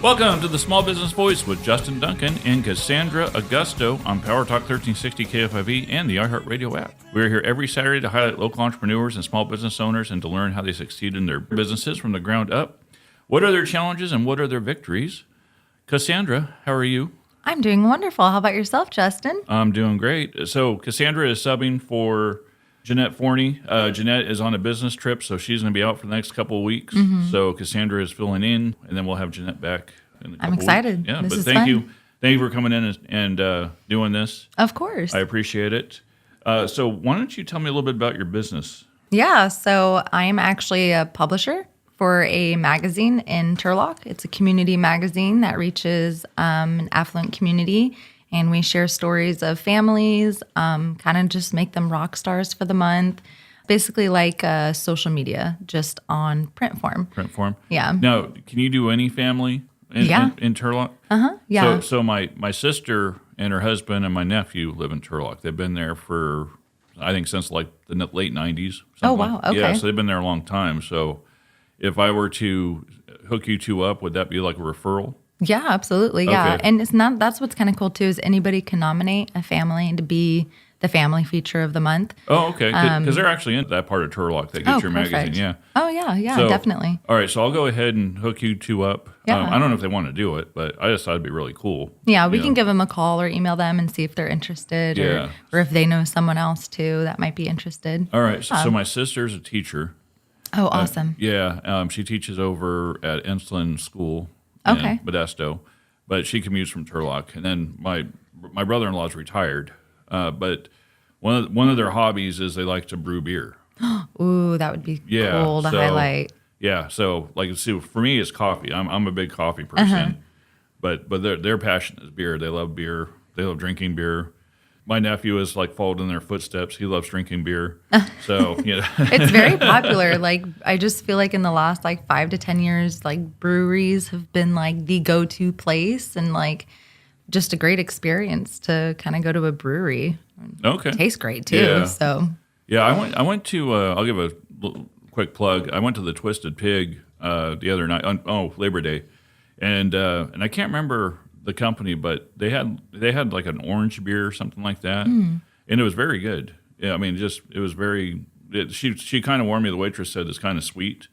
Welcome to the Small Business Voice with Justin Duncan and Cassandra Augusto on PowerTalk 1360 KFIV and the iHeartRadio app. We're here every Saturday to highlight local entrepreneurs and small business owners and to learn how they succeed in their businesses from the ground up. What are their challenges and what are their victories? Cassandra, how are you? I'm doing wonderful. How about yourself, Justin? I'm doing great. So Cassandra is subbing for Jeanette Forney. Jeanette is on a business trip, so she's going to be out for the next couple of weeks. Mm-hmm. So Cassandra is filling in, and then we'll have Jeanette back in a couple I'm excited. weeks. Yeah, this but is thank fun. you. Thank you for coming in and doing this. Of course. I appreciate it. So why don't you tell me a little bit about your business? Yeah, so I'm actually a publisher for a magazine in Turlock. It's a community magazine that reaches an affluent community, and we share stories of families, kind of just make them rock stars for the month. Basically like social media, just on print form. Print form? Yeah. Now, can you do any family in Turlock? Uh-huh, yeah. So my sister and her husband and my nephew live in Turlock. They've been there for, I think, since like the late 90s. Oh, wow. Okay. Yeah, so they've been there a long time. So if I were to hook you two up, would that be like a referral? Yeah, absolutely. Yeah. Okay. And that's what's kind of cool too, is anybody can nominate a family to be the family feature of the month. Oh, okay. Because they're actually in that part of Turlock that gets your perfect. magazine. Yeah. Oh, yeah, So, definitely. All right, so I'll go ahead and hook you two up. Yeah. I don't know if they want to do it, but I just thought it'd be really cool. Yeah, we can give them a call or email them and see if they're interested, Yeah. or if they know someone else too that might be interested. All right, so my sister's a teacher. Oh, awesome. She teaches over at Ensslin School Okay. in Modesto, but she commutes from Turlock. And then my brother-in-law's retired, but one of their hobbies is they like to brew beer. Ooh, that would be cool to highlight. Yeah, so like see, for me, it's coffee. I'm a big coffee person, but their passion is beer. They love beer. They love drinking beer. My nephew has like followed in their footsteps. He loves drinking beer. So It's very popular. Like I just feel like in the last like 5 to 10 years, like breweries have been like the go-to place and like just a great experience to kind of go to a brewery. Okay, It tastes great too. Yeah. So yeah, I went to. I'll give a quick plug. I went to the Twisted Pig the other night on Labor Day, and I can't remember the company, but they had like an orange beer or something like that, and it was very good. Yeah, I mean, it was very. She kind of warned me. The waitress said it's kind of sweet,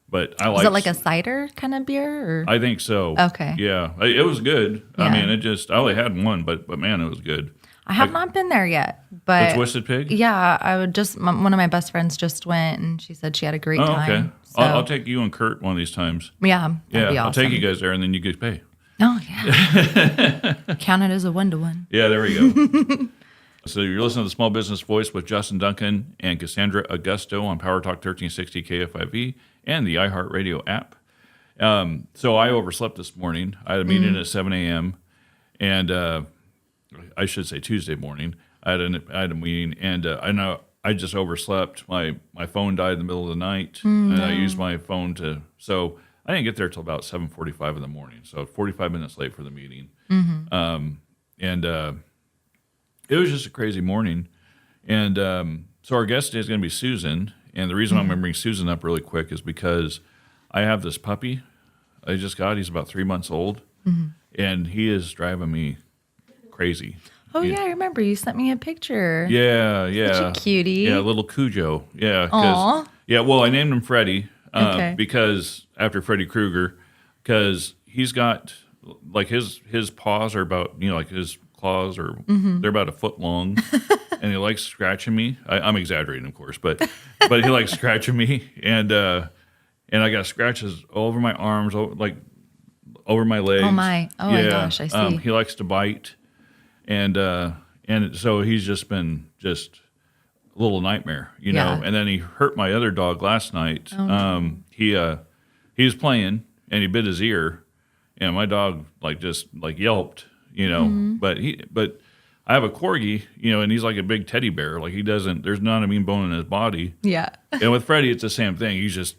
but I like. is it like a cider kind of beer? Or? I think so. Okay. Yeah, it was good. Yeah. I mean, I only had one, but man, it was good. I have not been there yet, but The Twisted Pig. yeah, I would one of my best friends just went, and she said she had a great Oh, time. okay. So, I'll take you and Kurt one of these times. yeah, that'd be awesome. I'll take you guys there, and then you get pay. Oh yeah, count it as a 1-to-1. Yeah, there we go. So you're listening to the Small Business Voice with Justin Duncan and Cassandra Augusto on PowerTalk 1360 KFIV and the iHeartRadio app. So I overslept this morning. I had a meeting at 7 a.m. and I should say Tuesday morning. I had a meeting, and I know I just overslept. My phone died in the middle of the night, and I used my phone so I didn't get there till about 7:45 in the morning. So 45 minutes late for the meeting. It was just a crazy morning. And so our guest today is going to be Susan. And the reason I'm going to bring Susan up really quick is because I have this puppy I just got. He's about 3 months old, and he is driving me crazy. Oh yeah, I remember you sent me a picture. Yeah. Such a cutie. Yeah, little Cujo. Yeah. Aw. Yeah, well, I named him Freddy Okay. because after Freddy Krueger, because he's got, like, his paws are about, like his claws are, they're about a foot long, and he likes scratching me. I'm exaggerating, of course, but he likes scratching me, and I got scratches all over my arms, over my legs. Oh my gosh, I see. He likes to bite, and so he's just been a little nightmare, you know. And then he hurt my other dog last night. Oh, no. He was playing and he bit his ear, and my dog yelped, you know. But I have a corgi, and he's like a big teddy bear. Like there's not a mean bone in his body. Yeah. And with Freddie, it's the same thing. He's just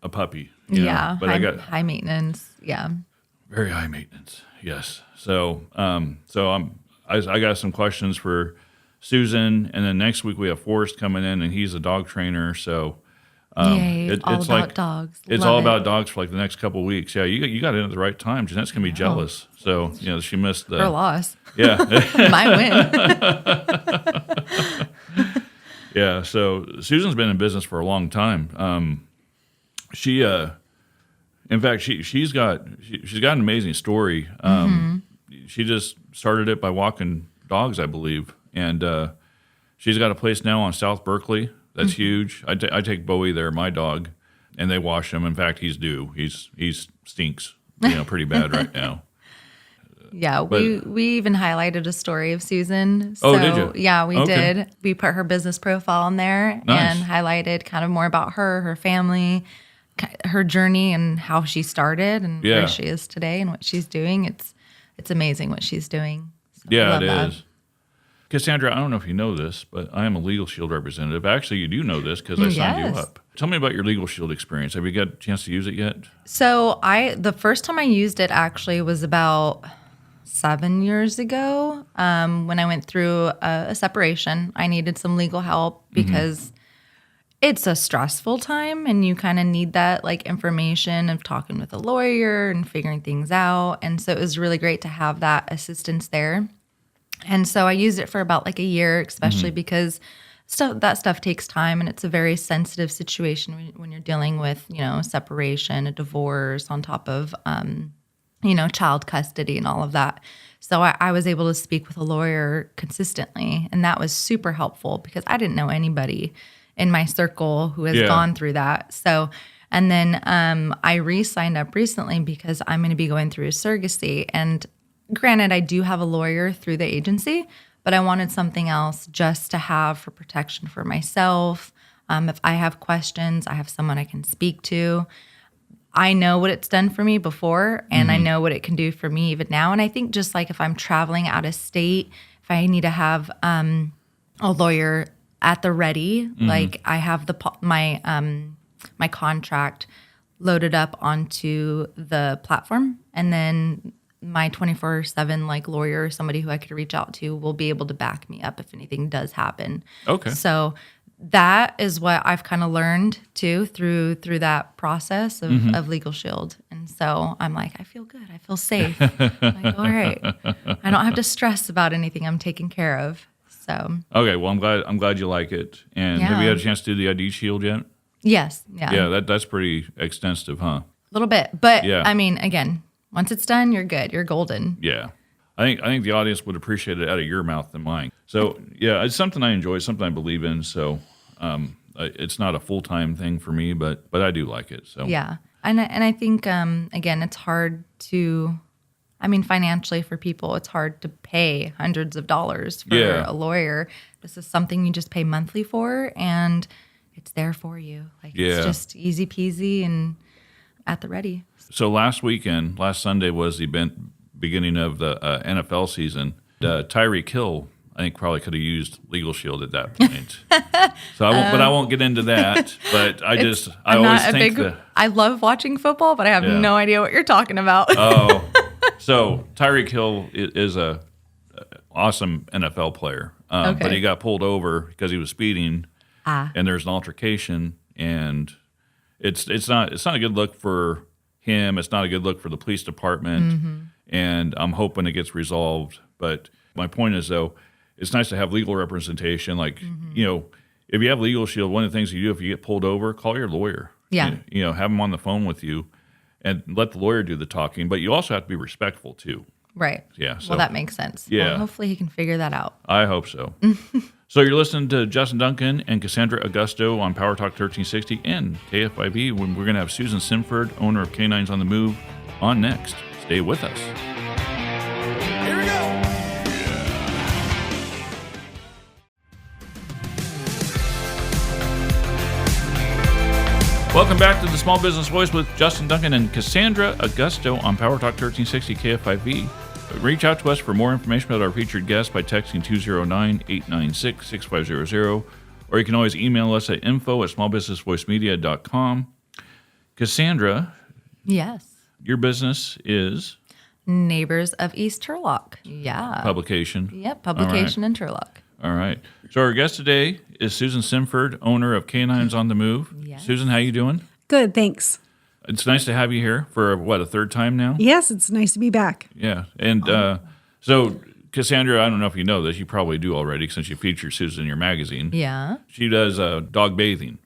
a puppy. You know? But I got high maintenance. Yeah. very high maintenance. Yes. So I got some questions for Susan, and then next week we have Forrest coming in, and he's a dog trainer. So Yay, it's all about dogs. It's Love all it. about dogs for like the next couple of weeks. Yeah, you got in at the right time. Jeanette's gonna be jealous. So she missed the Her loss. Yeah. My win. Yeah. So Susan's been in business for a long time. In fact, she's got an amazing story. She just started it by walking dogs, I believe, and she's got a place now on South Berkeley. That's huge. I take Bowie there, my dog, and they wash him. In fact, he's due. He's stinks, pretty bad right now. Yeah, we even highlighted a story of Susan. So, Oh, did you? Yeah, we Okay. did. We put her business profile in there Nice. and highlighted kind of more about her family, her journey, and how she started and Yeah. where she is today and what she's doing. It's amazing what she's doing. So I Yeah, love it that. is. Cassandra, I don't know if you know this, but I am a Legal Shield representative. Actually, you do know this because I signed you Yes. up. Tell me about your Legal Shield experience. Have you got a chance to use it yet? So the first time I used it actually was about 7 years ago when I went through a separation. I needed some legal help because it's a stressful time and you kind of need that like information of talking with a lawyer and figuring things out. And so it was really great to have that assistance there. And so I used it for about like a year, especially because that stuff takes time and it's a very sensitive situation when you're dealing with, separation, a divorce on top of, child custody and all of that. So I was able to speak with a lawyer consistently. And that was super helpful because I didn't know anybody in my circle who has gone through that. So, and then I re-signed up recently because I'm going to be going through a surrogacy. And granted, I do have a lawyer through the agency, but I wanted something else just to have for protection for myself. If I have questions, I have someone I can speak to. I know what it's done for me before, and I know what it can do for me even now. And I think just like if I'm traveling out of state, if I need to have a lawyer at the ready, like I have my contract loaded up onto the platform, and then my 24/7 like lawyer or somebody who I could reach out to will be able to back me up if anything does happen. Okay. So that is what I've kind of learned too through that process of Legal Shield. And so I'm like, I feel good. I feel safe. I'm like, all right. I don't have to stress about anything. I'm taken care of. So Okay, well, I'm glad you like it. And have you had a chance to do the ID Shield yet? yes. Yeah. Yeah, that's pretty extensive, huh? A little bit. But Yeah. I mean, again, once it's done, you're good. You're golden. Yeah. I think the audience would appreciate it out of your mouth than mine. So, yeah, it's something I enjoy, something I believe in. So, it's not a full-time thing for me, but I do like it. So, Yeah. And I think, again, it's hard to, financially for people, it's hard to pay hundreds of dollars for a lawyer. This is something you just pay monthly for, and it's there for you. Like, it's just easy peasy and at the ready. So last Sunday was the beginning of the NFL season. Tyreek Hill, I think, probably could have used Legal Shield at that point. So I won't get into that. But I always think that. I love watching football, but I have Yeah. no idea what you're talking about. Oh, so Tyreek Hill is a awesome NFL player, Okay. but he got pulled over because he was speeding, and there's an altercation, and it's not a good look for him. It's not a good look for the police department, and I'm hoping it gets resolved. But my point is, though, it's nice to have legal representation. Like, if you have Legal Shield, one of the things you do if you get pulled over, call your lawyer. Yeah. Have them on the phone with you and let the lawyer do the talking. But you also have to be respectful, too. Right. Yeah. So Well, that makes sense. Yeah. Well, hopefully he can figure that out. I hope so. So you're listening to Justin Duncan and Cassandra Augusto on PowerTalk 1360 and KFIV. When we're going to have Susan Sinford, owner of K9s on the Move, on next. Stay with us. Here we go. Welcome back to the Small Business Voice with Justin Duncan and Cassandra Augusto on PowerTalk 1360 KFIV. Reach out to us for more information about our featured guests by texting 209-896-6500, or you can always email us at info@smallbusinessvoicemedia.com. Cassandra, Yes. your business is Neighbors of East Turlock. Yeah. publication. Yep. Publication in Turlock. All right. So our guest today is Susan Sinford, owner of K9s on the Move. Yes. Susan, how you doing? Good, thanks. It's nice to have you here for, a third time now? Yes, it's nice to be back. Yeah. And so, Cassandra, I don't know if you know this. You probably do already since you feature Susan in your magazine. Yeah. She does dog bathing.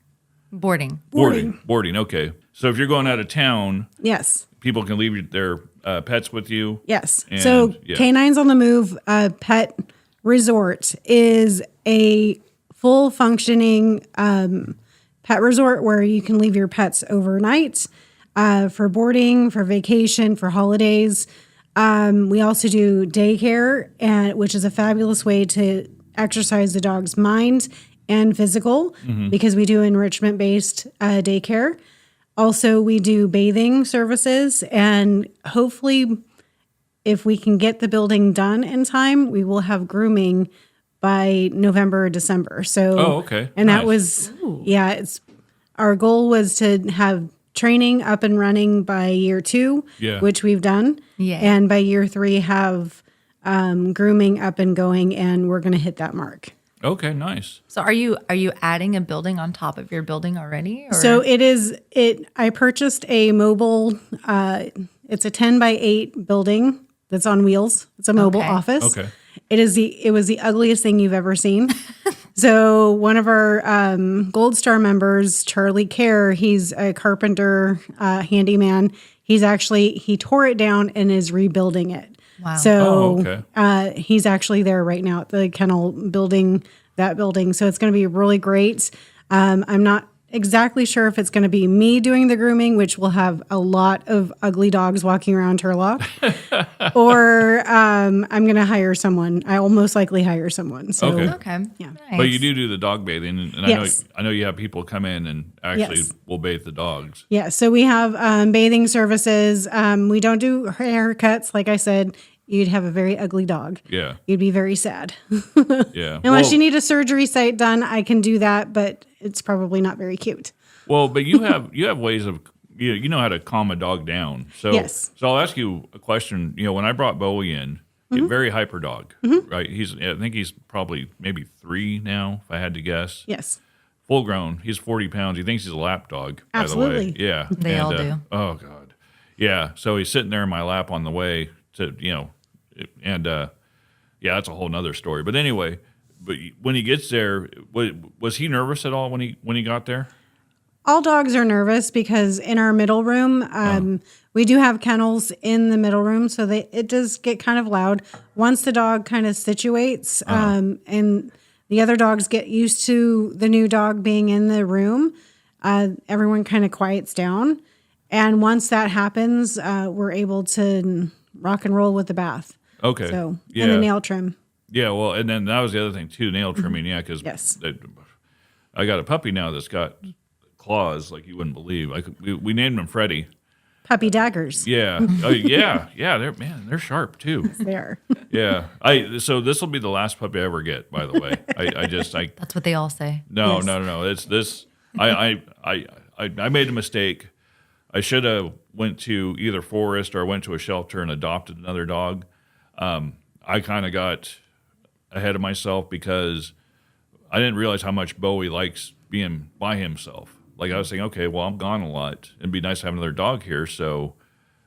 Boarding. Boarding, okay. So if you're going out of town, Yes, people can leave their pets with you? yes. And, So yeah. K9s on the Move Pet Resort is a full functioning pet resort where you can leave your pets overnight for boarding, for vacation, for holidays. We also do daycare, which is a fabulous way to exercise the dog's mind and physical because we do enrichment-based daycare. Also, we do bathing services, and hopefully, if we can get the building done in time, we will have grooming by November or December. So, okay. And Nice. that was, our goal was to have training up and running by year 2, which we've done. Yeah. And by year 3, have grooming up and going, and we're going to hit that mark. Okay, nice. So are you adding a building on top of your building already? Or? So I purchased a mobile, it's a 10 by 8 building that's on wheels. It's a mobile Okay. office. Okay. It was the ugliest thing you've ever seen. So one of our Gold Star members, Charlie Kerr, he's a carpenter, handyman. He tore it down and is rebuilding it. Wow. So he's actually there right now at the kennel building that building. So it's going to be really great. I'm not exactly sure if it's going to be me doing the grooming, which will have a lot of ugly dogs walking around Turlock, or I'm going to hire someone. I will most likely hire someone. So Okay. Yeah. Nice. But you do the dog bathing, and Yes. I know you have people come in and actually Yes. will bathe the dogs. Yeah, so we have bathing services. We don't do haircuts. Like I said, you'd have a very ugly dog. Yeah, You'd be very sad. yeah. Unless you need a surgery site done, I can do that, but it's probably not very cute. Well, but you have ways of you know how to calm a dog down. So Yes. So I'll ask you a question. You know, when I brought Bowie in, a very hyper dog, right? I think he's probably maybe 3 now, if I had to guess. Yes. Full grown. He's 40 pounds. He thinks he's a lap dog. By the way. Absolutely. Yeah. They all do. Oh God. Yeah. So he's sitting there in my lap on the way to and yeah, that's a whole nother story. But anyway, when he gets there, was he nervous at all when he got there? All dogs are nervous because in our middle room, we do have kennels in the middle room, so it does get kind of loud. Once the dog kind of situates and the other dogs get used to the new dog being in the room, everyone kind of quiets down. And once that happens, we're able to rock and roll with the bath. Okay. So, yeah. and the nail trim. Yeah. Well, and then that was the other thing too, nail trimming. Yeah, because Yes. I got a puppy now that's got claws like you wouldn't believe. Like we named him Freddie. Puppy daggers. Yeah. Oh yeah. Yeah. They're sharp too. They are. Yeah. So this will be the last puppy I ever get. By the way, I That's what they all say. no Yes. no. It's this. I made a mistake. I should have went to either Forest or went to a shelter and adopted another dog. I kind of got ahead of myself because I didn't realize how much Bowie likes being by himself. Like I was saying, okay, well, I'm gone a lot. It'd be nice to have another dog here, so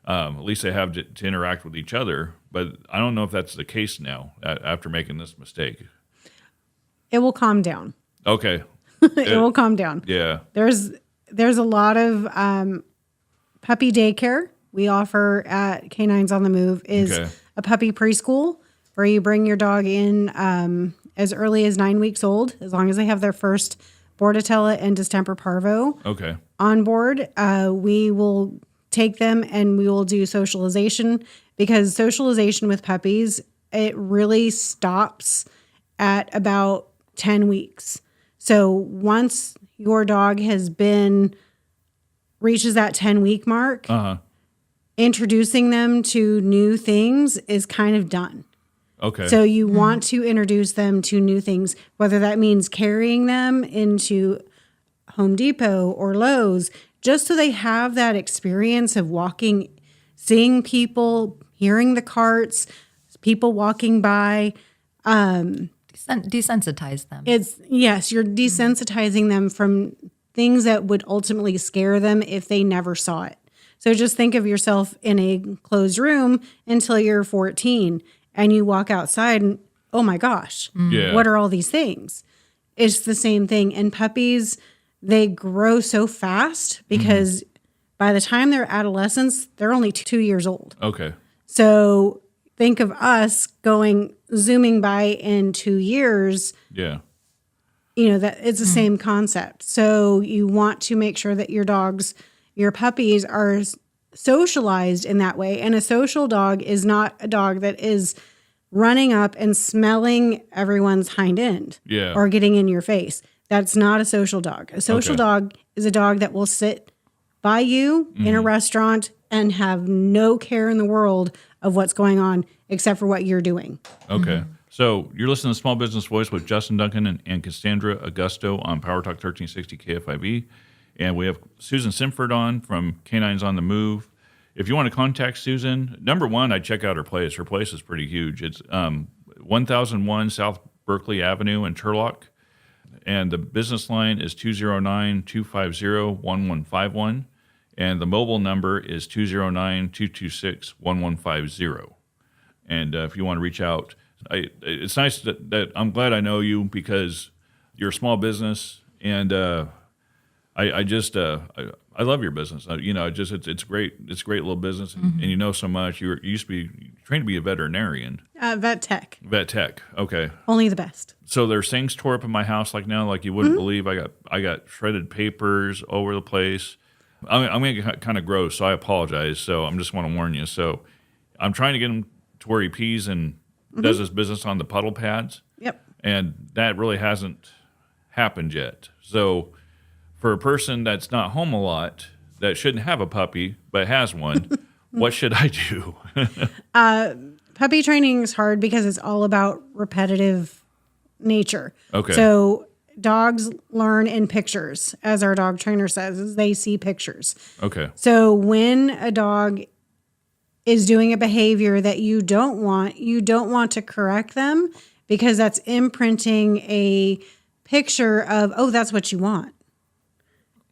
at least they have to interact with each other. But I don't know if that's the case now after making this mistake. It will calm down. Okay. It will calm down. Yeah. There's a lot of puppy daycare we offer at K9s on the Move is Okay. a puppy preschool where you bring your dog in as early as 9 weeks old, as long as they have their first Bordetella and distemper parvo Okay. on board. We will take them and we will do socialization, because socialization with puppies, it really stops at about 10 weeks. So once your dog reaches that 10-week mark, introducing them to new things is kind of done. Okay. So you want to introduce them to new things, whether that means carrying them into Home Depot or Lowe's, just so they have that experience of walking, seeing people, hearing the carts, people walking by, Desensitize them. You're desensitizing them from things that would ultimately scare them if they never saw it. So just think of yourself in a closed room until you're 14 and you walk outside and, oh my gosh, what are all these things? It's the same thing. And puppies, they grow so fast because by the time they're adolescents, they're only 2 years old. Okay. So think of us zooming by in 2 years. Yeah. That it's the same concept. So you want to make sure that your puppies are socialized in that way. And a social dog is not a dog that is running up and smelling everyone's hind end or getting in your face. That's not a social dog. A social dog is a dog that will sit by you in a restaurant and have no care in the world of what's going on except for what you're doing. Okay. So you're listening to Small Business Voice with Justin Duncan and Cassandra Augusto on PowerTalk 1360 KFIV. And we have Susan Sinford on from K9s on the Move. If you want to contact Susan, number one, I'd check out her place. Her place is pretty huge. It's 1001 South Berkeley Avenue in Turlock. And the business line is 209-250-1151. And the mobile number is 209-226-1150. And if you want to reach out, it's nice that I'm glad I know you because you're a small business, and I love your business. It's great. It's a great little business, and you know so much. You used to be trained to be a veterinarian. Vet tech. Vet tech. Okay. Only the best. So there's things tore up in my house like now, like you wouldn't believe. I got shredded papers all over the place. I'm going to get kind of gross, so I apologize. So I'm just want to warn you. So I'm trying to get him to where he pees and does his business on the puddle pads. Yep. And that really hasn't happened yet. So for a person that's not home a lot, that shouldn't have a puppy, but has one, what should I do? Puppy training is hard because it's all about repetitive nature. Okay. So dogs learn in pictures, as our dog trainer says, is they see pictures. Okay. So when a dog is doing a behavior that you don't want to correct them because that's imprinting a picture of, oh, that's what you want.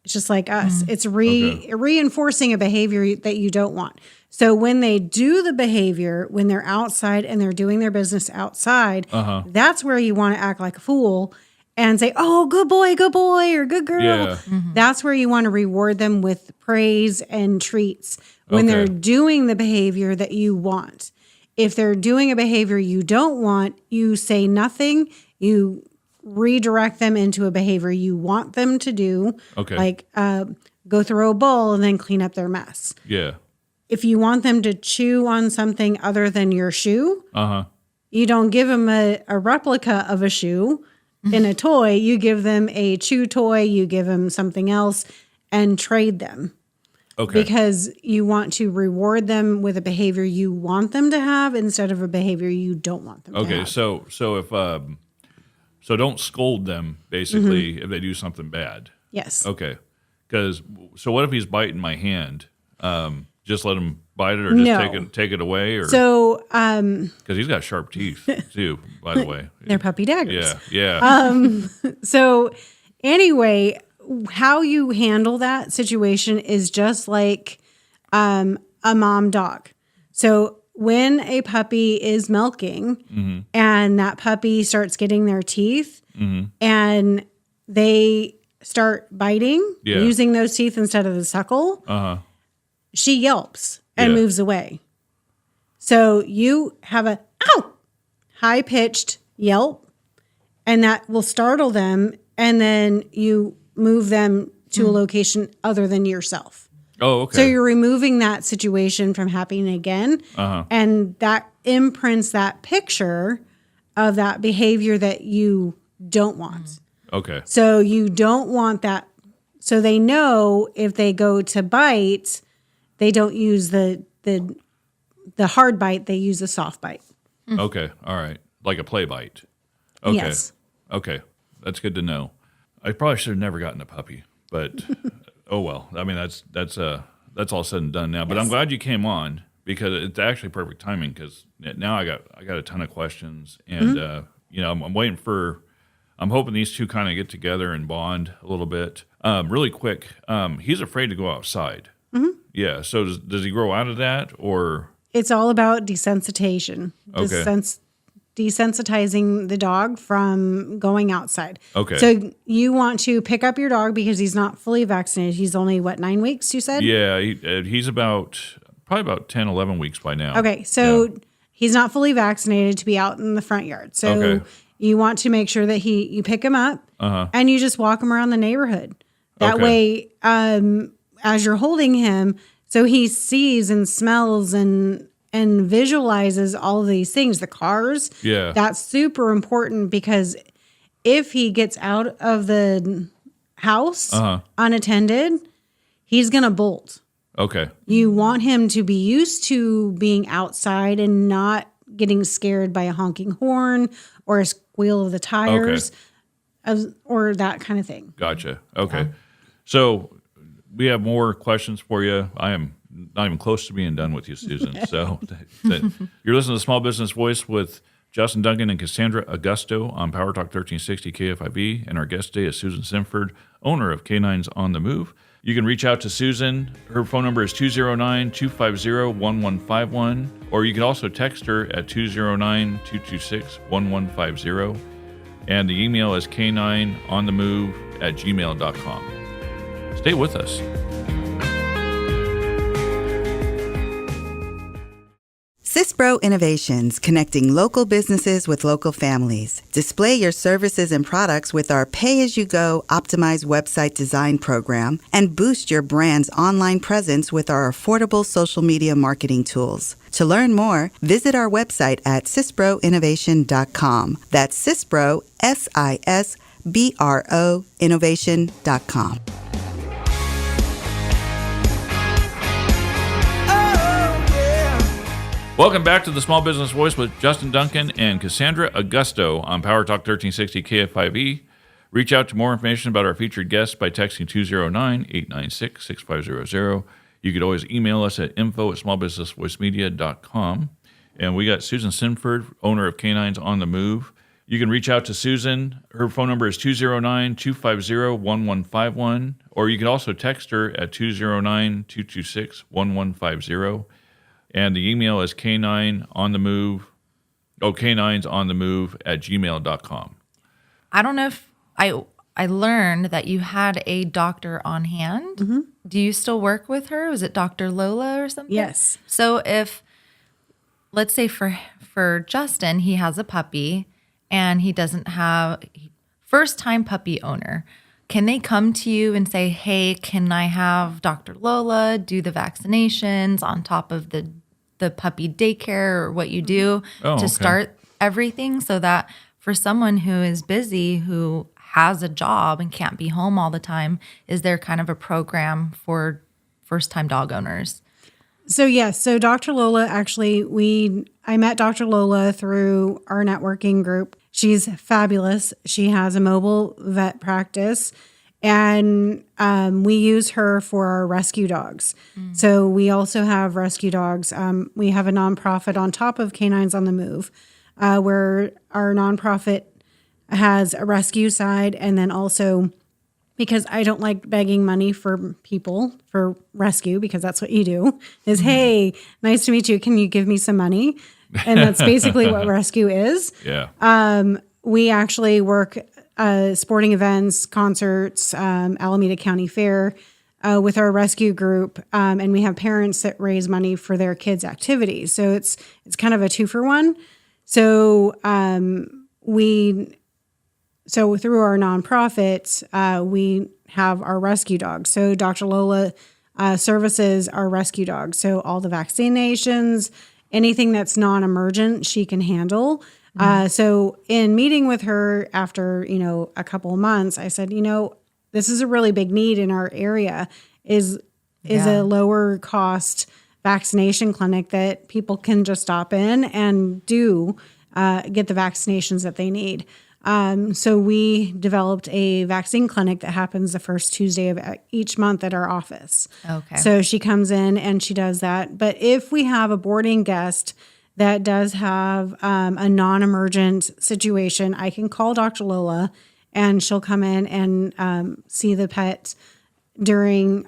It's just like us. It's reinforcing a behavior that you don't want. So when they do the behavior, when they're outside and they're doing their business outside, that's where you want to act like a fool and say, oh, good boy, or good girl. Yeah. That's where you want to reward them with praise and treats when they're doing the behavior that you want. If they're doing a behavior you don't want, you say nothing. You redirect them into a behavior you want them to do. Okay. Like go throw a bowl and then clean up their mess. Yeah. If you want them to chew on something other than your shoe, you don't give them a replica of a shoe in a toy. You give them a chew toy, you give them something else and trade them. Okay. Because you want to reward them with a behavior you want them to have instead of a behavior you don't want them to have. Okay. So if so don't scold them basically if they do something bad. Yes. Okay. So what if he's biting my hand? Just let him bite it, or just take it away, or so because he's got sharp teeth too. By the way, they're puppy daggers. Yeah. So anyway, how you handle that situation is just like a mom dog. So when a puppy is milking and that puppy starts getting their teeth and they start biting using those teeth instead of the suckle, she yelps and moves away. So you have a ow, high-pitched yelp, and that will startle them, and then you move them to a location other than yourself. Oh, okay. So you're removing that situation from happening again, and that imprints that picture of that behavior that you don't want. Okay. So you don't want that. So they know if they go to bite, they don't use the hard bite, they use a soft bite. Okay. All right. Like a play bite. Okay. Yes. Okay. That's good to know. I probably should have never gotten a puppy, but oh well. I mean, that's all said and done now. But I'm glad you came on because it's actually perfect timing because now I got a ton of questions and I'm waiting I'm hoping these two kind of get together and bond a little bit. Really quick, he's afraid to go outside. Mm-hmm. Yeah. So does he grow out of that, or? It's all about desensitization. Okay. Desensitizing the dog from going outside. Okay. So you want to pick up your dog because he's not fully vaccinated. He's only, 9 weeks, you said? Yeah. He's probably about 10, 11 weeks by now. Okay. So he's not fully vaccinated to be out in the front yard. So you want to make sure that you pick him up and you just walk him around the neighborhood. That way, as you're holding him, so he sees and smells and visualizes all of these things, the cars. Yeah. That's super important because if he gets out of the house unattended, he's going to bolt. Okay. You want him to be used to being outside and not getting scared by a honking horn or a squeal of the tires or that kind of thing. Gotcha. Okay. So we have more questions for you. I am not even close to being done with you, Susan. So you're listening to Small Business Voice with Justin Duncan and Cassandra Augusto on PowerTalk 1360 KFIV. And our guest today is Susan Sinford, owner of K9s on the Move. You can reach out to Susan. Her phone number is 209-250-1151, or you can also text her at 209-226-1150. And the email is k9onthemove@gmail.com. Stay with us. Cispro Innovations, connecting local businesses with local families. Display your services and products with our pay-as-you-go optimized website design program and boost your brand's online presence with our affordable social media marketing tools. To learn more, visit our website at cisproinnovation.com. That's Cispro, SISBRO, innovation.com. Welcome back to the Small Business Voice with Justin Duncan and Cassandra Augusto on PowerTalk 1360 KFIV. Reach out to more information about our featured guests by texting 209-896-6500. You could always email us at info@smallbusinessvoicemedia.com. And we got Susan Sinford, owner of K9s on the Move. You can reach out to Susan. Her phone number is 209-250-1151, or you can also text her at 209-226-1150. And the email is k9onthemove, k9sonthemove@gmail.com. I don't know if I learned that you had a doctor on hand. Mm-hmm. Do you still work with her? Was it Dr. Lola or something? Yes. So if, let's say for Justin, he has a puppy and he doesn't have first-time puppy owner, can they come to you and say, hey, can I have Dr. Lola do the vaccinations on top of the puppy daycare or what you do to start everything, so that for someone who is busy, who has a job and can't be home all the time, is there kind of a program for first-time dog owners? So yes, so Dr. Lola, actually, I met Dr. Lola through our networking group. She's fabulous. She has a mobile vet practice, and we use her for our rescue dogs. Mm. So we also have rescue dogs. We have a nonprofit on top of K9s on the Move, where our nonprofit has a rescue side, and then also, because I don't like begging money for people for rescue, because that's what you do, is, hey, nice to meet you. Can you give me some money? And that's basically what rescue is. Yeah. We actually work sporting events, concerts, Alameda County Fair with our rescue group. And we have parents that raise money for their kids' activities. So it's kind of a 2-for-1. So so through our nonprofit, we have our rescue dogs. So Dr. Lola services our rescue dogs. So all the vaccinations, anything that's non-emergent, she can handle. So in meeting with her after, a couple of months, I said, this is a really big need in our area is a lower cost vaccination clinic that people can just stop in and get the vaccinations that they need. So we developed a vaccine clinic that happens the first Tuesday of each month at our office. Okay. So she comes in and she does that. But if we have a boarding guest that does have a non-emergent situation, I can call Dr. Lola and she'll come in and see the pet during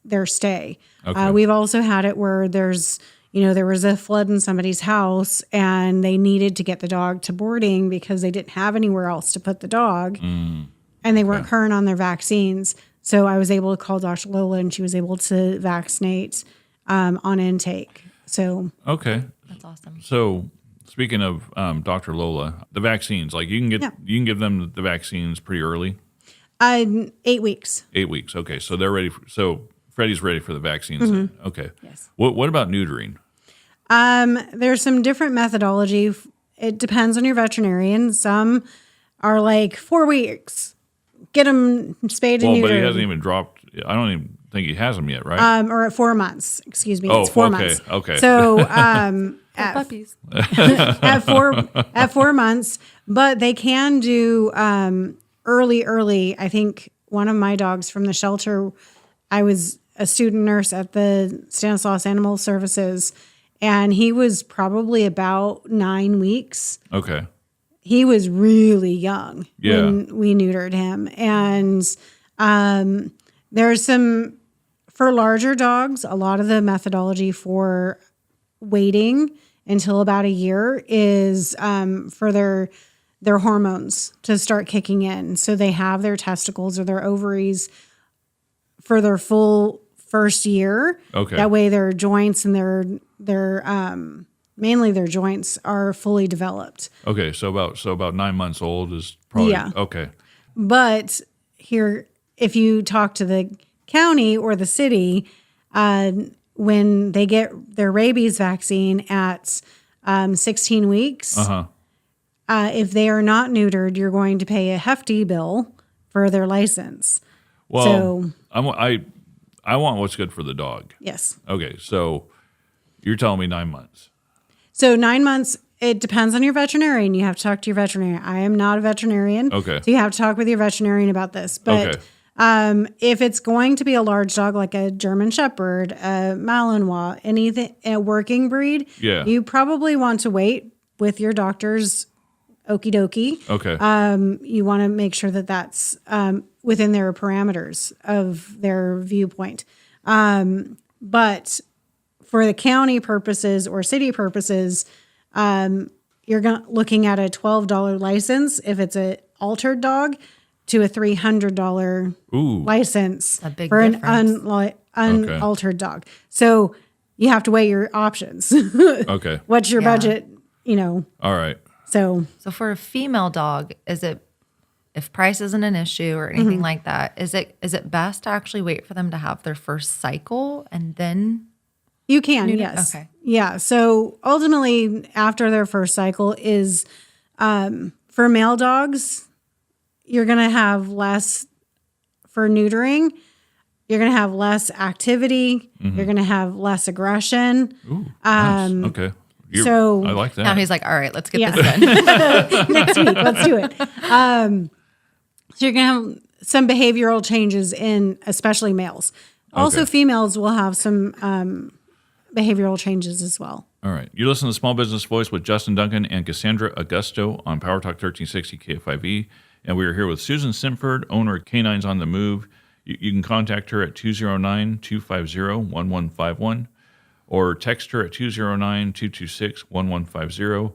their stay. Okay. We've also had it where there was a flood in somebody's house and they needed to get the dog to boarding because they didn't have anywhere else to put the dog and they weren't current on their vaccines. So I was able to call Dr. Lola and she was able to vaccinate on intake. So Okay. That's awesome. So speaking of Dr. Lola, the vaccines, like you can give them the vaccines pretty early. 8 weeks. 8 weeks. Okay. So they're ready. So Freddie's ready for the vaccines. Then. Okay. Yes. What about neutering? There's some different methodology. It depends on your veterinarian. Some are like 4 weeks. Get them spayed and neutered. But he hasn't even dropped. I don't even think he has them yet, right? Or at 4 months. Excuse me. Oh, It's 4 okay, months. okay. So Puppies. at 4 months, but they can do early. I think one of my dogs from the shelter, I was a student nurse at the Stanislaus Animal Services, and he was probably about 9 weeks. Okay. He was really young Yeah. when we neutered him. And there's some, for larger dogs, a lot of the methodology for waiting until about a year is for their hormones to start kicking in. So they have their testicles or their ovaries for their full first year. Okay. That way their joints and their mainly their joints are fully developed. Okay. So about 9 months old is probably Yeah. okay. But here, if you talk to the county or the city, when they get their rabies vaccine at 16 weeks, if they are not neutered, you're going to pay a hefty bill for their license. Well, So- I want what's good for the dog. Yes. Okay. So you're telling me 9 months. So 9 months, it depends on your veterinarian. You have to talk to your veterinarian. I am not a veterinarian. Okay. So you have to talk with your veterinarian about this. But if it's going to be a large dog like a German Shepherd, a Malinois, anything, a working breed, you probably want to wait with your doctor's okie dokie. Okay. You want to make sure that that's within their parameters of their viewpoint. But for the county purposes or city purposes, you're looking at a $12 license if it's an altered dog to a $300 license A big for difference. an unaltered dog. So you have to weigh your options. Okay. What's your budget? All right. So So for a female dog, is it, if price isn't an issue or anything like that, is it best to actually wait for them to have their first cycle and then? you can, yes. Okay. Yeah. So ultimately, after their first cycle is for male dogs, you're going to have less for neutering. You're going to have less activity. You're going to have less aggression. Ooh, nice. Okay. so- I like that. Now he's like, all right, let's get Yeah. this done. Next week, let's do it. So you're going to have some behavioral changes in especially males. Also, Okay. females will have some behavioral changes as well. All right. You listen to Small Business Voice with Justin Duncan and Cassandra Augusto on PowerTalk 1360 KFIV. And we are here with Susan Sinford, owner of K9s on the Move. You can contact her at 209-250-1151 or text her at 209-226-1150.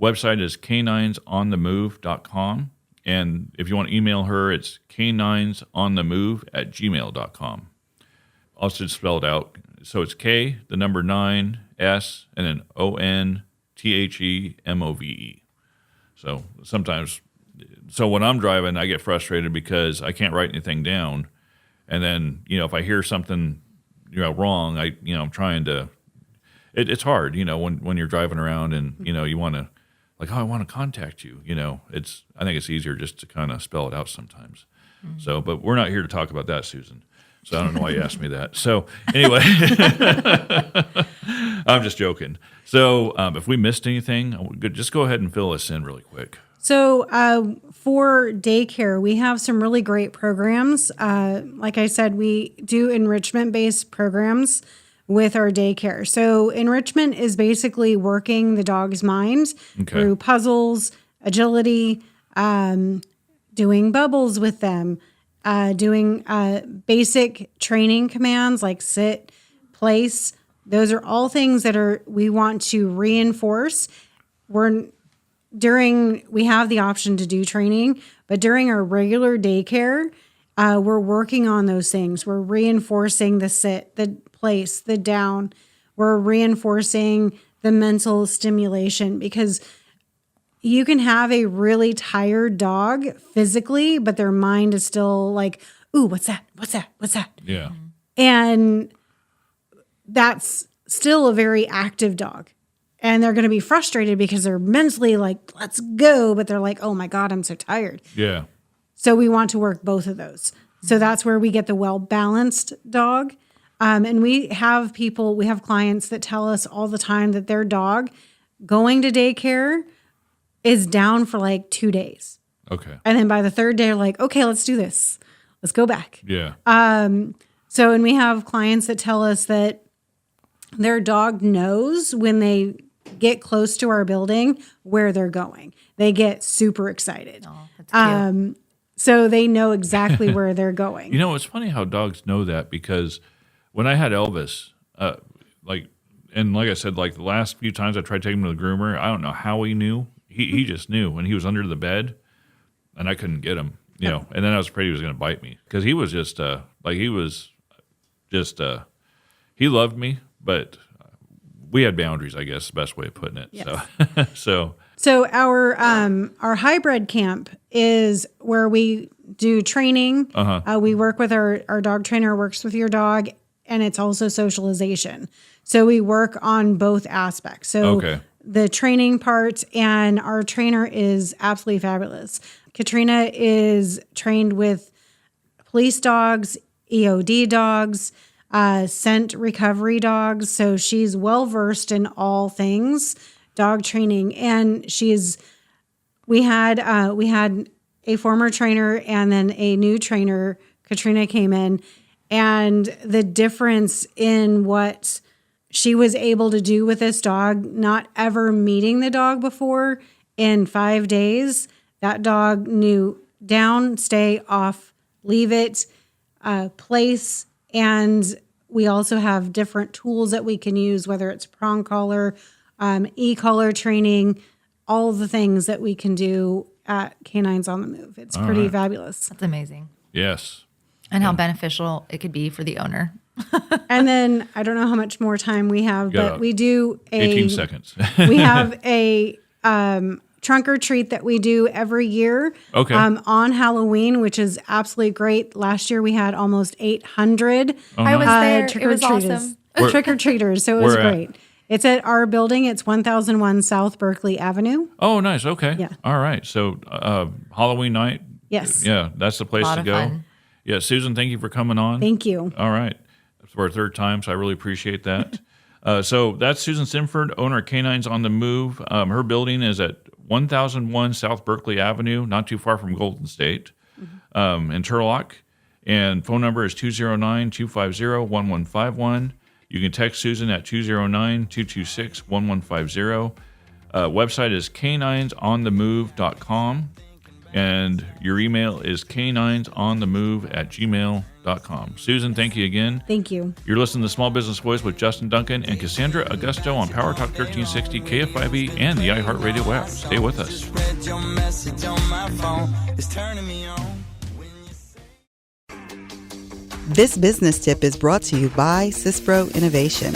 Website is k9sonthemove.com. And if you want to email her, it's k9sonthemove@gmail.com. I'll just spell it out. So it's K, the number 9, S, and then ONTHEMOVE. So sometimes, when I'm driving, I get frustrated because I can't write anything down. And then, if I hear something, wrong, I'm trying to, it's hard, when you're driving around and, you want to, like, I want to contact you, I think it's easier just to kind of spell it out sometimes. So, but we're not here to talk about that, Susan. So I don't know why you asked me that. So anyway, I'm just joking. So if we missed anything, just go ahead and fill us in really quick. So for daycare, we have some really great programs. Like I said, we do enrichment-based programs with our daycare. So enrichment is basically working the dog's mind through puzzles, agility, doing bubbles with them, doing basic training commands like sit, place. Those are all things that we want to reinforce. We have the option to do training, but during our regular daycare, we're working on those things. We're reinforcing the sit, the place, the down. We're reinforcing the mental stimulation, because you can have a really tired dog physically, but their mind is still like, ooh, what's that? What's that? What's that? Yeah. And that's still a very active dog. And they're going to be frustrated because they're mentally like, let's go. But they're like, oh my God, I'm so tired. Yeah. So we want to work both of those. So that's where we get the well-balanced dog. And we have clients that tell us all the time that their dog going to daycare is down for like 2 days. Okay. And then by the third day, they're like, okay, let's do this. Let's go back. Yeah. And we have clients that tell us that their dog knows when they get close to our building where they're going. They get super excited. Oh, that's cute. So they know exactly where they're going. You know, it's funny how dogs know that, because when I had Elvis, like I said, like the last few times I tried taking him to the groomer, I don't know how he knew. He just knew when he was under the bed, and I couldn't get him. You know, and then I was afraid he was going to bite me, because he was just he loved me, but we had boundaries, I guess, is the best way of putting it. Yes. So our hybrid camp is where we do training. We work with our dog trainer, works with your dog, and it's also socialization. So we work on both aspects. So the training part, and our trainer is absolutely fabulous. Katrina is trained with police dogs, EOD dogs, scent recovery dogs. So she's well versed in all things dog training. And we had a former trainer and then a new trainer. Katrina came in, and the difference in what she was able to do with this dog, not ever meeting the dog before, in 5 days, that dog knew down, stay, off, leave it, place. And we also have different tools that we can use, whether it's prong collar, e-collar training, all the things that we can do at K9s on the Move. It's pretty fabulous. That's amazing. yes. And how beneficial it could be for the owner. And then I don't know how much more time we have, but we do 18 seconds. we have a trunk or treat that we do every year on Halloween, which is absolutely great. Last year we had almost 800 I was there. It was trick-or-treaters. awesome. Trick-or-treaters, so it was Where at? great. It's at our building. It's 1001 South Berkeley Avenue. Oh, nice. Okay. Yeah. All right. So Halloween night. Yes. Yeah, that's the place Lot to of go. fun. Yeah, Susan, thank you for coming on. Thank you. All right. That's our third time, so I really appreciate that. So that's Susan Sinford, owner of K9s on the Move. Her building is at 1001 South Berkeley Avenue, not too far from Golden State, in Turlock. And phone number is 209-250-1151. You can text Susan at 209-226-1150. Website is k9sonthemove.com. And your email is k9sonthemove@gmail.com. Susan, thank you again. Thank you. You're listening to Small Business Voice with Justin Duncan and Cassandra Augusto on PowerTalk 1360 KFIV and the iHeartRadio app. Stay with us. Spread your message on my phone. It's turning me on. This business tip is brought to you by Cispro Innovation.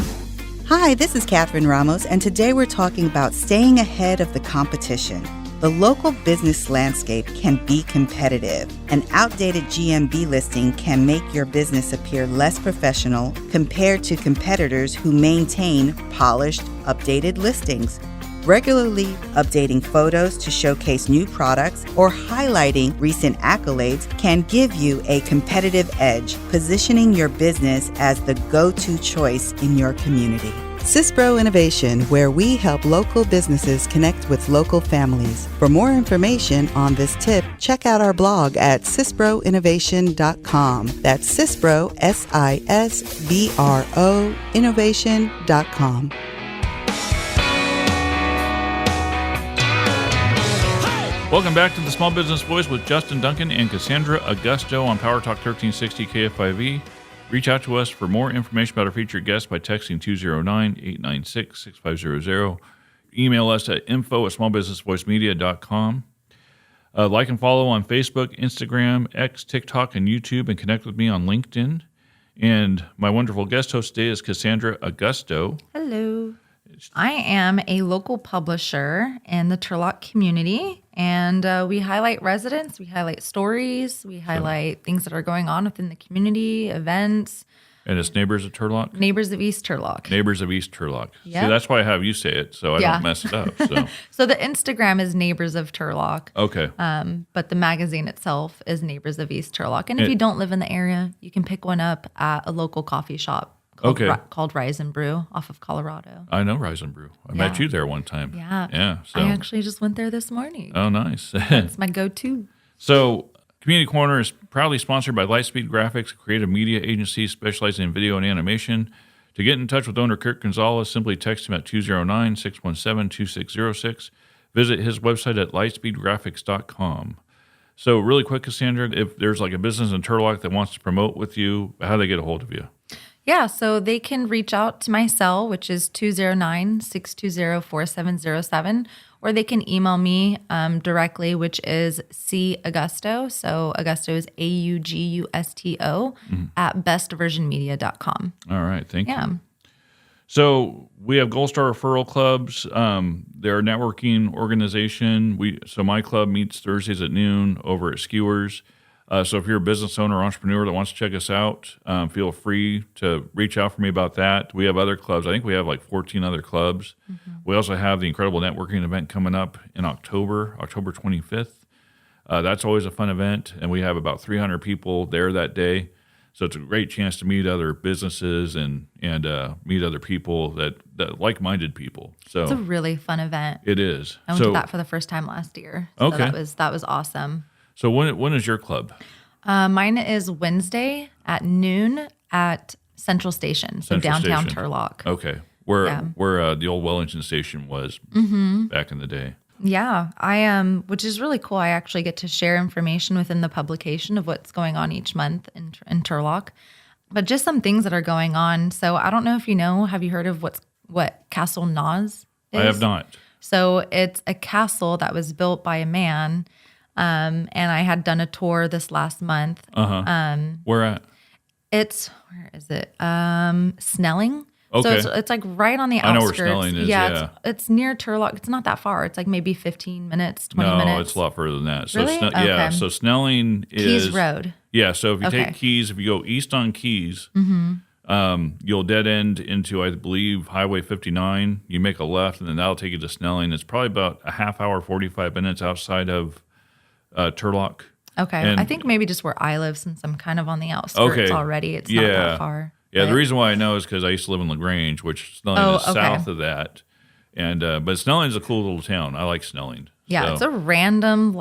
Hi, this is Catherine Ramos, and today we're talking about staying ahead of the competition. The local business landscape can be competitive. An outdated GMB listing can make your business appear less professional compared to competitors who maintain polished, updated listings. Regularly updating photos to showcase new products or highlighting recent accolades can give you a competitive edge, positioning your business as the go-to choice in your community. CISPRO Innovation, where we help local businesses connect with local families. For more information on this tip, check out our blog at CISPROinnovation.com. That's CISPRO, SISBRO, innovation.com. Welcome back to the Small Business Voice with Justin Duncan and Cassandra Augusto on PowerTalk 1360 KFIV. Reach out to us for more information about our featured guests by texting 209-896-6500. Email us at info@smallbusinessvoicemedia.com. Like and follow on Facebook, Instagram, X, TikTok, and YouTube, and connect with me on LinkedIn. And my wonderful guest host today is Cassandra Augusto. Hello. I am a local publisher in the Turlock community, and we highlight residents, we highlight stories, we highlight things that are going on within the community, events. And it's Neighbors of Turlock? Neighbors of East Turlock. Neighbors of East Turlock. Yep. See, that's why I have you say it, so I don't mess it up. So. So the Instagram is Neighbors of Turlock. Okay. But the magazine itself is Neighbors of East Turlock. And if you don't live in the area, you can pick one up at a local coffee shop called Rise and Brew off of Colorado. I know Rise and Brew. I met you there one time. Yeah. Yeah. So. I actually just went there this morning. Oh, nice. It's my go-to. So Community Corner is proudly sponsored by Lightspeed Graphics, a creative media agency specializing in video and animation. To get in touch with owner Kirk Gonzalez, simply text him at 209-617-2606. Visit his website at lightspeedgraphics.com. So really quick, Cassandra, if there's like a business in Turlock that wants to promote with you, how do they get a hold of you? Yeah, so they can reach out to my cell, which is 209-620-4707, or they can email me directly, which is C. Augusto. So Augusto is AUGUSTO at bestversionmedia.com. All right, thank Yeah. you. So we have Gold Star Referral Clubs. They're a networking organization. So my club meets Thursdays at noon over at Skewers. So if you're a business owner or entrepreneur that wants to check us out, feel free to reach out for me about that. We have other clubs. I think we have like 14 other clubs. Mm-hmm. We also have the incredible networking event coming up in October 25th. That's always a fun event, and we have about 300 people there that day. So it's a great chance to meet other businesses and meet other people that like-minded people. So it's a really fun event. It is. I went to that for the first time last year. So okay. That was awesome. So when is your club? Mine is Wednesday at noon at Central Station, so downtown Turlock. Okay, where the old Wellington station was back in the day. Yeah, I which is really cool. I actually get to share information within the publication of what's going on each month in Turlock, but just some things that are going on. So I don't know if you know. Have you heard of what K9s is? I have not. So it's a castle that was built by a man. And I had done a tour this last month. Where at? Where is it? Snelling. Okay. So it's like right on the outskirts. I know where Snelling is, yeah. It's near Turlock. It's not that far. It's like maybe 15 minutes, 20 minutes. No, it's a lot further than that. So really? Yeah, so Snelling is... Keys Road. Yeah, so if you take Keys, if you go east on Keys, you'll dead end into, I believe, Highway 59. You make a left, and then that'll take you to Snelling. It's probably about a half hour, 45 minutes outside of Turlock. Okay. And, I think maybe just where I live, since I'm kind of on the outskirts already, it's not that far. Yeah, the reason why I know is because I used to live in LaGrange, which Snelling is south of that. And but Snelling is a cool little town. I like Snelling. Yeah, it's a random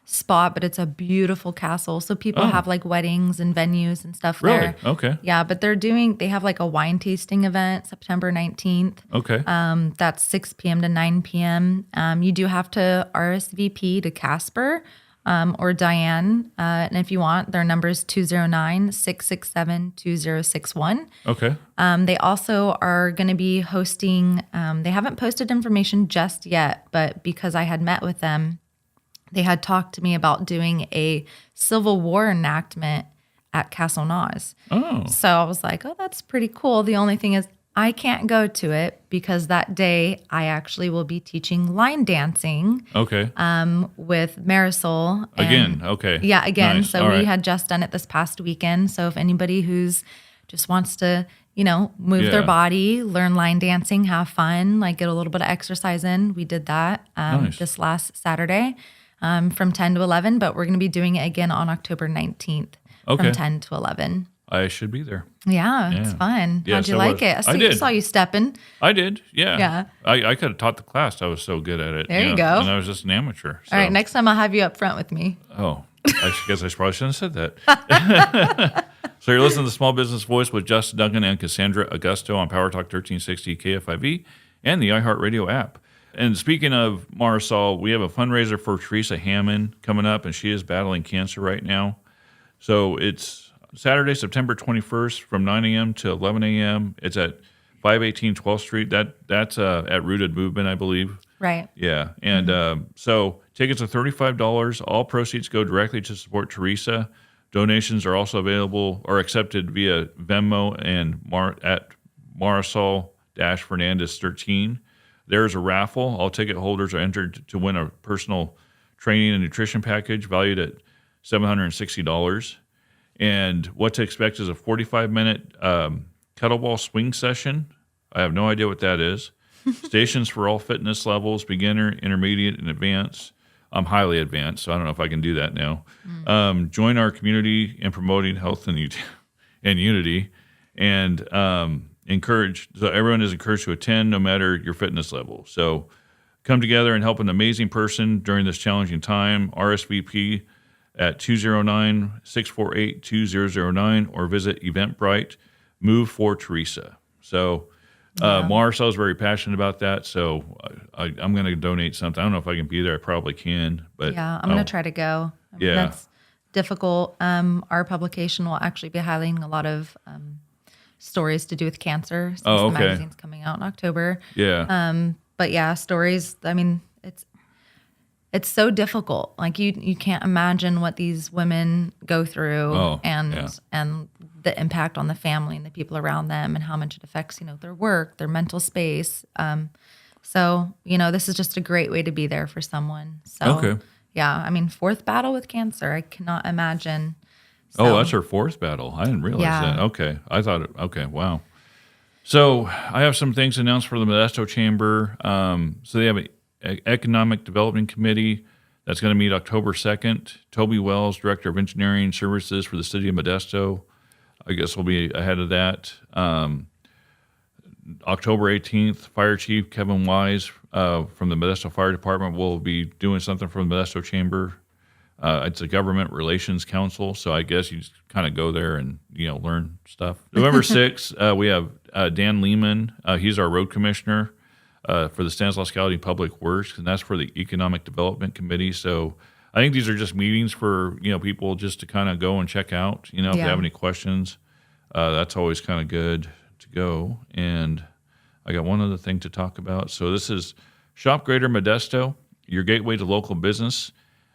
spot, but it's a beautiful castle. So people have weddings and venues and stuff there. Really? Okay. Yeah, but they have a wine tasting event September 19th. Okay. That's 6 p.m. to 9 p.m. You do have to RSVP to Casper or Diane. And if you want, their number is 209-667-2061. Okay. They also are going to be hosting, they haven't posted information just yet, but because I had met with them, they had talked to me about doing a Civil War enactment at K9s. Oh. So I was like, oh, that's pretty cool. The only thing is I can't go to it because that day I actually will be teaching line dancing. Okay. With Marisol. Again. Okay. Yeah, again. Nice. So we had just done it this past weekend. So if anybody who's just wants to, move their body, learn line dancing, have fun, get a little bit of exercise in, we did that this last Saturday. From 10 to 11, but we're going to be doing it again on October 19th from 10 to 11. I should be there. Yeah, it's fun. Yes, How'd you I like was. it? I did. Saw you stepping. I did, yeah. Yeah. I could have taught the class. I was so good at it. There you go. And I was just an amateur. So. All right, next time I'll have you up front with me. Oh, I guess I probably shouldn't have said that. So you're listening to the Small Business Voice with Justin Duncan and Cassandra Augusto on PowerTalk 1360 KFIV and the iHeartRadio app. And speaking of Marisol, we have a fundraiser for Teresa Hammond coming up, and she is battling cancer right now. So it's Saturday, September 21st from 9 a.m. to 11 a.m. It's at 518 12th Street. That's at Rooted Movement, I believe. Right. Yeah. And so tickets are $35. All proceeds go directly to support Teresa. Donations are also available or accepted via Venmo and at Marisol-Fernandez 13. There's a raffle. All ticket holders are entered to win a personal training and nutrition package valued at $760. And what to expect is a 45-minute kettlebell swing session. I have no idea what that is. Stations for all fitness levels, beginner, intermediate, and advanced. I'm highly advanced, so I don't know if I can do that now. Join our community in promoting health and unity. And so everyone is encouraged to attend no matter your fitness level. So come together and help an amazing person during this challenging time. RSVP at 209-648-2009 or visit Eventbrite. Move for Teresa. So Marisol is very passionate about that, so I'm going to donate something. I don't know if I can be there. I probably can. But Yeah, I'm going to try to go. I mean, that's difficult. Our publication will actually be highlighting a lot of stories to do with cancer since the magazine's coming out in October. Yeah. But yeah, stories, I mean, it's so difficult. Like you can't imagine what these women go through and the impact on the family and the people around them and how much it affects, their work, their mental space. So, this is just a great way to be there for someone. So, yeah, I mean, fourth battle with cancer. I cannot imagine. So, that's her fourth battle. I didn't realize that. Okay. I thought, wow. So I have some things announced for the Modesto Chamber. So they have an Economic Development Committee that's going to meet October 2nd. Toby Wells, Director of Engineering Services for the City of Modesto, I guess we'll be ahead of that. October 18th, Fire Chief Kevin Wise from the Modesto Fire Department will be doing something for the Modesto Chamber. It's a government relations council, so I guess you just kind of go there and learn stuff. November 6th, we have Dan Lehman. He's our road commissioner for the Stanislaus County Public Works, and that's for the Economic Development Committee. So I think these are just meetings for people just to kind of go and check out. If they have any questions, that's always kind of good to go. And I got one other thing to talk about. So this is Shop Greater Modesto, your gateway to local business.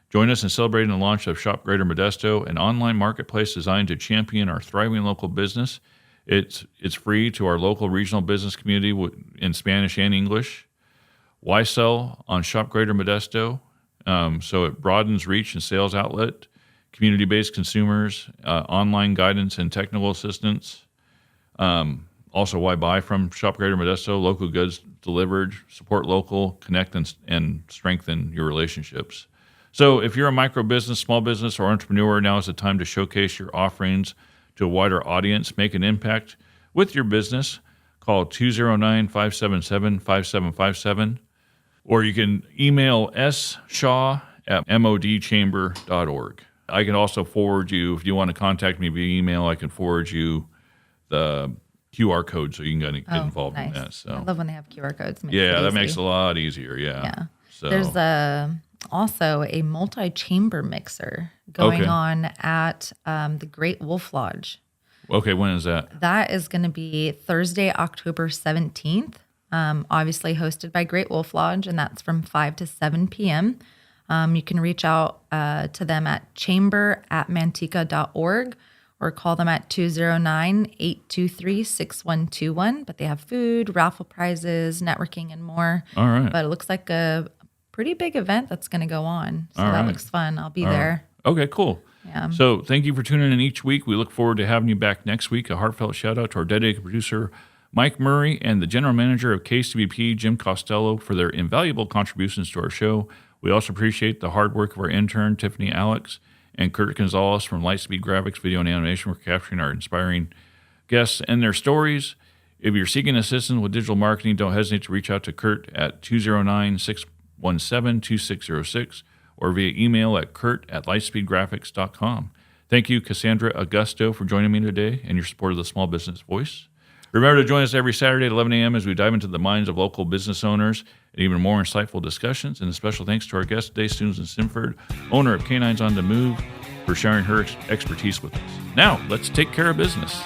Join us in celebrating the launch of Shop Greater Modesto, an online marketplace designed to champion our thriving local business. It's free to our local regional business community in Spanish and English. Why sell on Shop Greater Modesto? So it broadens reach and sales outlet, community-based consumers, online guidance and technical assistance. Also, why buy from Shop Greater Modesto? Local goods delivered, support local, connect and strengthen your relationships. So if you're a micro business, small business, or entrepreneur, now is the time to showcase your offerings to a wider audience. Make an impact with your business. Call 209-577-5757. Or you can email shaw@modchamber.org. I can also forward you, if you want to contact me via email, I can forward you the QR code so you can get involved in that. So I love when they have QR codes. That makes it a lot easier. Yeah. So there's also a multi-chamber mixer going on at the Great Wolf Lodge. Okay, when is that? That is going to be Thursday, October 17th. Obviously hosted by Great Wolf Lodge, and that's from 5 to 7 p.m. You can reach out to them at chamber@manteca.org or call them at 209-823-6121. But they have food, raffle prizes, networking, and more. All right. But it looks like a pretty big event that's going to go on. So that looks fun. I'll be there. Right. Okay, cool. Yeah. So thank you for tuning in each week. We look forward to having you back next week. A heartfelt shout out to our dedicated producer, Mike Murray, and the general manager of KCBP, Jim Costello, for their invaluable contributions to our show. We also appreciate the hard work of our intern, Tiffany Alex, and Kurt Gonzalez from Lightspeed Graphics, Video, and Animation for capturing our inspiring guests and their stories. If you're seeking assistance with digital marketing, don't hesitate to reach out to Kurt at 209-617-2606 or via email at kurt@lightspeedgraphics.com. Thank you, Cassandra Augusto, for joining me today and your support of the Small Business Voice. Remember to join us every Saturday at 11 a.m. as we dive into the minds of local business owners and even more insightful discussions. And a special thanks to our guest today, Susan Sinford, owner of K9s on the Move, for sharing her expertise with us. Now, let's take care of business.